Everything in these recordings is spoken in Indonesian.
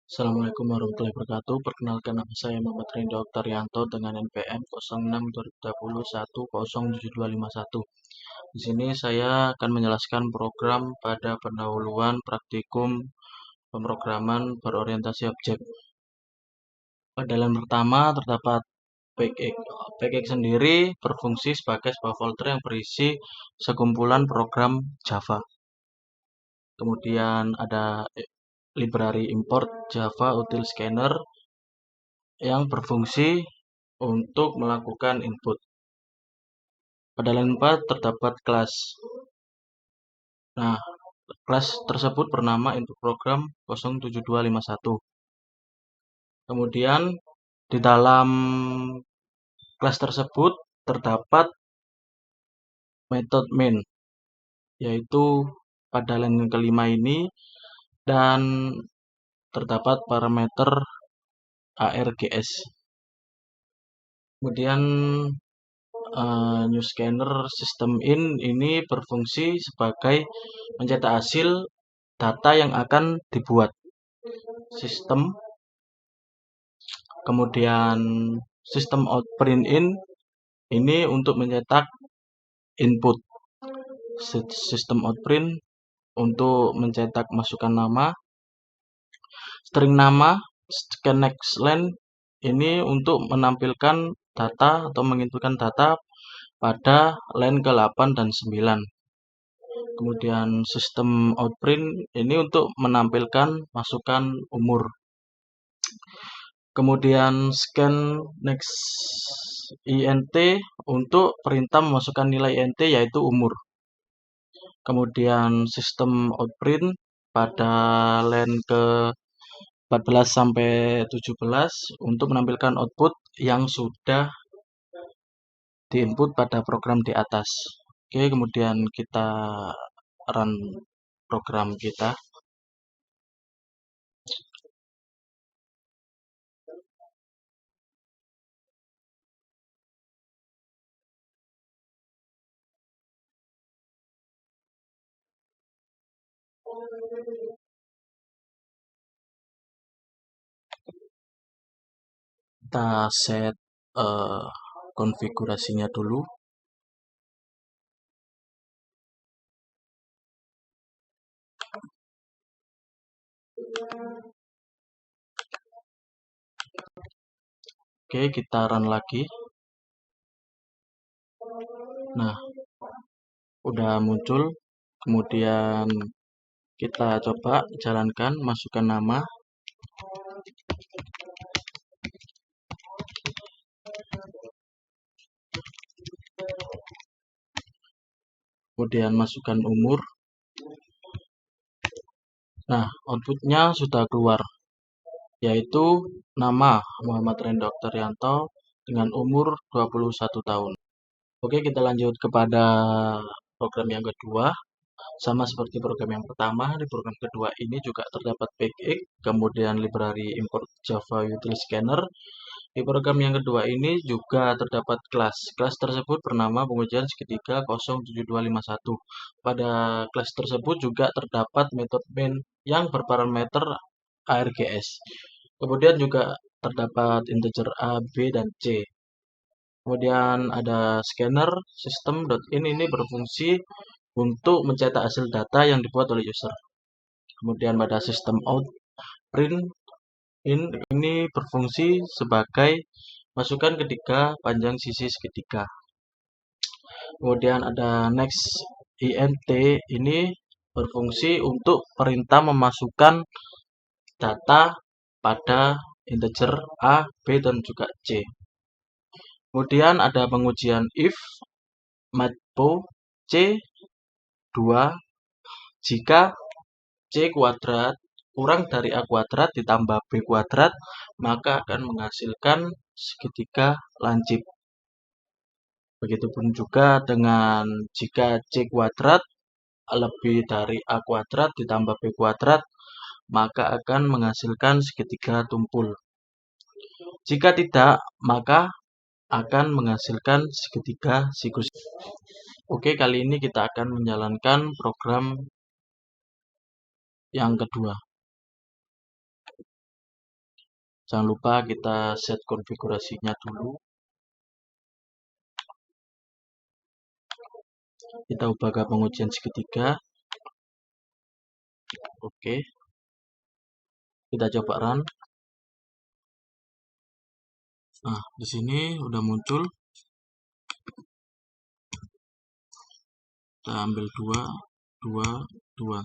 Assalamualaikum warahmatullahi wabarakatuh. Perkenalkan, nama saya Muhammad Rendo Oktaryanto dengan NPM 06/2021 Di sini saya akan menjelaskan program pada pendahuluan praktikum pemrograman berorientasi objek. Pada line pertama terdapat PageX. PageX sendiri berfungsi sebagai sebuah folder yang berisi sekumpulan program Java. Kemudian ada library import Java util scanner yang berfungsi untuk melakukan input. Pada line 4 terdapat kelas. Nah, kelas tersebut bernama input program 07251. Kemudian di dalam kelas tersebut terdapat metode main, yaitu pada line kelima ini, dan terdapat parameter args. Kemudian new scanner system in ini berfungsi sebagai mencetak hasil data yang akan dibuat sistem. Kemudian sistem out print in ini untuk mencetak input. Sistem out print untuk mencetak masukan nama. String nama scan next line ini untuk menampilkan data atau menginputkan data pada line ke-8 dan 9. Kemudian sistem outprint ini untuk menampilkan masukan umur. Kemudian scan next int untuk perintah memasukkan nilai int yaitu umur. Kemudian sistem outprint pada line ke 14 sampai 17 untuk menampilkan output yang sudah diinput pada program di atas. Oke, kemudian kita run program kita. Kita set konfigurasinya dulu. Oke, kita run lagi. Nah, udah muncul. Kemudian kita coba jalankan, masukkan nama. Kemudian masukkan umur. Nah, outputnya sudah keluar, yaitu nama Muhammad Rendo Oktaryanto dengan umur 21 tahun. Oke, kita lanjut kepada program yang kedua. Sama seperti program yang pertama, di program kedua ini juga terdapat PageX, kemudian library import Java util scanner. Di program yang kedua ini juga terdapat kelas. Kelas tersebut bernama pengujian segitiga 07251. Pada kelas tersebut juga terdapat metode main yang berparameter args. Kemudian juga terdapat integer a, b, dan c. Kemudian ada scanner system.in ini berfungsi untuk mencetak hasil data yang dibuat oleh user. Kemudian pada sistem out print in ini berfungsi sebagai masukan ketiga panjang sisi segitiga. Kemudian ada next int ini berfungsi untuk perintah memasukkan data pada integer a, b, dan juga c. Kemudian ada pengujian if matpo c 2 jika c kuadrat kurang dari a kuadrat ditambah b kuadrat, maka akan menghasilkan segitiga lancip. Begitupun juga dengan jika c kuadrat lebih dari a kuadrat ditambah b kuadrat, maka akan menghasilkan segitiga tumpul. Jika tidak, maka akan menghasilkan segitiga sikus. Oke, kali ini kita akan menjalankan program yang kedua. Jangan lupa kita set konfigurasinya dulu. Kita ubah ke pengujian segitiga. Oke. Kita coba run. Nah, di sini udah muncul. Kita ambil 2, 2, 2.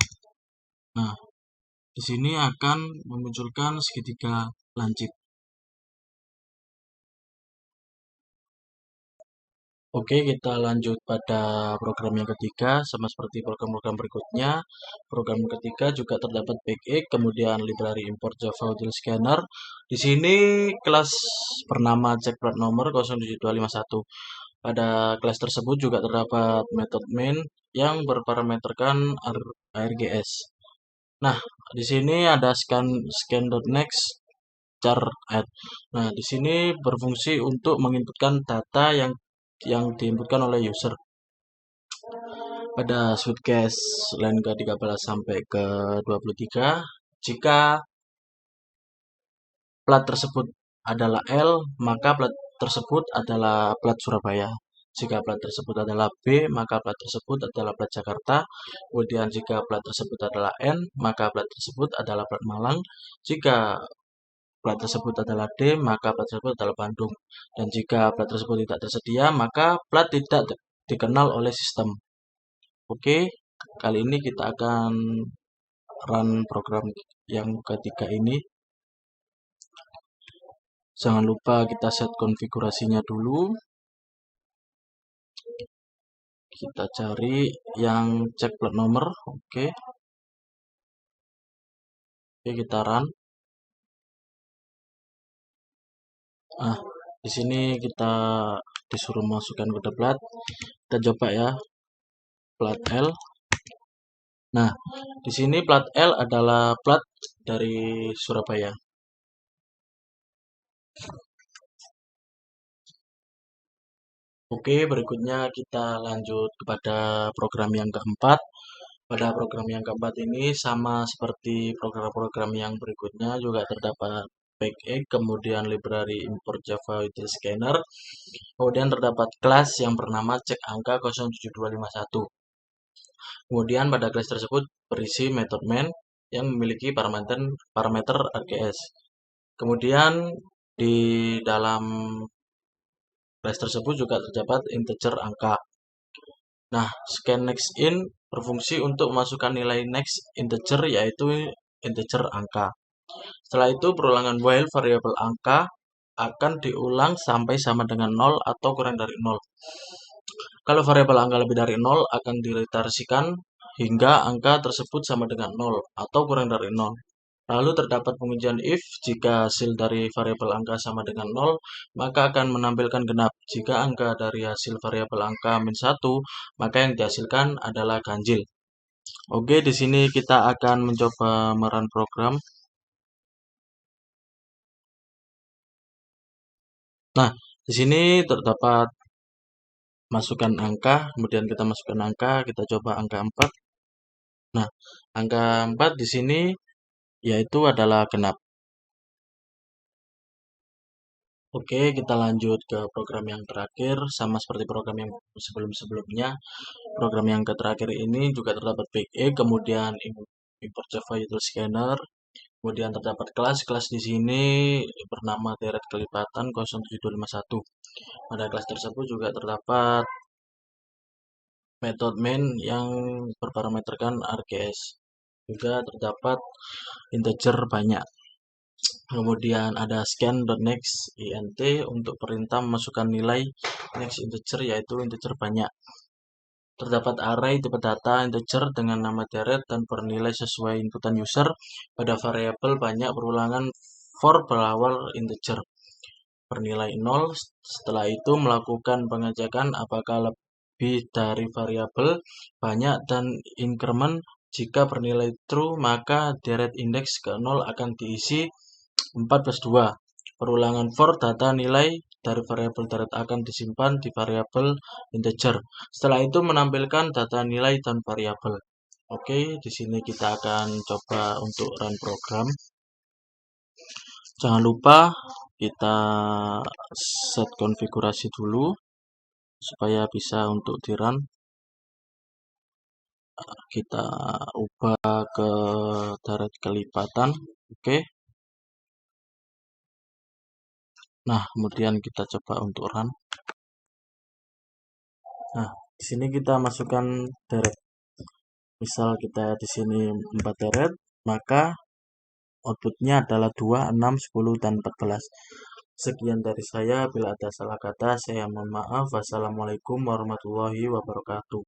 Nah, di sini akan memunculkan segitiga lancip. Oke, kita lanjut pada program yang ketiga, sama seperti program-program berikutnya. Program ketiga juga terdapat backend, kemudian library import Java Util Scanner. Di sini kelas bernama check plat nomor 07251. Pada kelas tersebut juga terdapat method main yang berparameterkan ARGS. Nah, di sini ada scan.next char add. Nah, di sini berfungsi untuk menginputkan data yang diinputkan oleh user. Pada switch case line ke-13 sampai ke-23, jika plat tersebut adalah L, maka plat tersebut adalah plat Surabaya. Jika plat tersebut adalah B, maka plat tersebut adalah plat Jakarta. Kemudian jika plat tersebut adalah N, maka plat tersebut adalah plat Malang. Jika plat tersebut adalah D, maka plat tersebut adalah Bandung. Dan jika plat tersebut tidak tersedia, maka plat tidak dikenal oleh sistem. Oke, kali ini kita akan run program yang ketiga ini. Jangan lupa kita set konfigurasinya dulu. Kita cari yang cek plat nomor. Oke. Oke, kita run. Nah, di sini kita disuruh masukkan kode plat. Kita coba ya. Plat L. Nah, di sini plat L adalah plat dari Surabaya. Oke, berikutnya kita lanjut kepada program yang keempat. Pada program yang keempat ini sama seperti program-program yang berikutnya juga terdapat backend, kemudian library import Java Util Scanner, kemudian terdapat kelas yang bernama cek angka 07251. Kemudian pada kelas tersebut berisi method main yang memiliki parameter ArgS. Kemudian di dalam kelas tersebut juga terdapat integer angka. Nah, scan next in berfungsi untuk memasukkan nilai next integer, yaitu integer angka. Setelah itu perulangan while variabel angka akan diulang sampai sama dengan 0 atau kurang dari 0. Kalau variabel angka lebih dari 0 akan diretarsikan hingga angka tersebut sama dengan 0 atau kurang dari 0. Lalu terdapat pengujian if, jika hasil dari variabel angka sama dengan 0, maka akan menampilkan genap. Jika angka dari hasil variabel angka min 1, maka yang dihasilkan adalah ganjil. Oke, di sini kita akan mencoba merun program. Nah, di sini terdapat masukkan angka, kemudian kita masukkan angka, kita coba angka 4. Nah, angka 4 di sini yaitu adalah genap. Oke, kita lanjut ke program yang terakhir, sama seperti program yang sebelum-sebelumnya. Program yang terakhir ini juga terdapat backend, kemudian import Java Util Scanner, kemudian terdapat kelas di sini bernama deret kelipatan 07251. Pada kelas tersebut juga terdapat method main yang berparameterkan ArgS. Juga terdapat integer banyak. Kemudian ada scan.next int untuk perintah memasukkan nilai next integer, yaitu integer banyak. Terdapat array tipe data integer dengan nama deret dan bernilai sesuai inputan user pada variabel banyak berulangan for berawal integer bernilai 0. Setelah itu melakukan pengecekan apakah lebih dari variabel banyak dan increment. Jika bernilai true, maka deret index ke 0 akan diisi 4 plus 2. Perulangan for data nilai dari variabel deret akan disimpan di variabel integer. Setelah itu menampilkan data nilai dan variabel. Oke, di sini kita akan coba untuk run program. Jangan lupa kita set konfigurasi dulu supaya bisa untuk di run. Kita ubah ke deret kelipatan. Oke. Nah, kemudian kita coba untuk run. Nah, di sini kita masukkan deret. Misal kita di sini 4 deret, maka outputnya adalah 2, 6, 10, dan 14. Sekian dari saya. Bila ada salah kata, saya mohon maaf. Wassalamualaikum warahmatullahi wabarakatuh.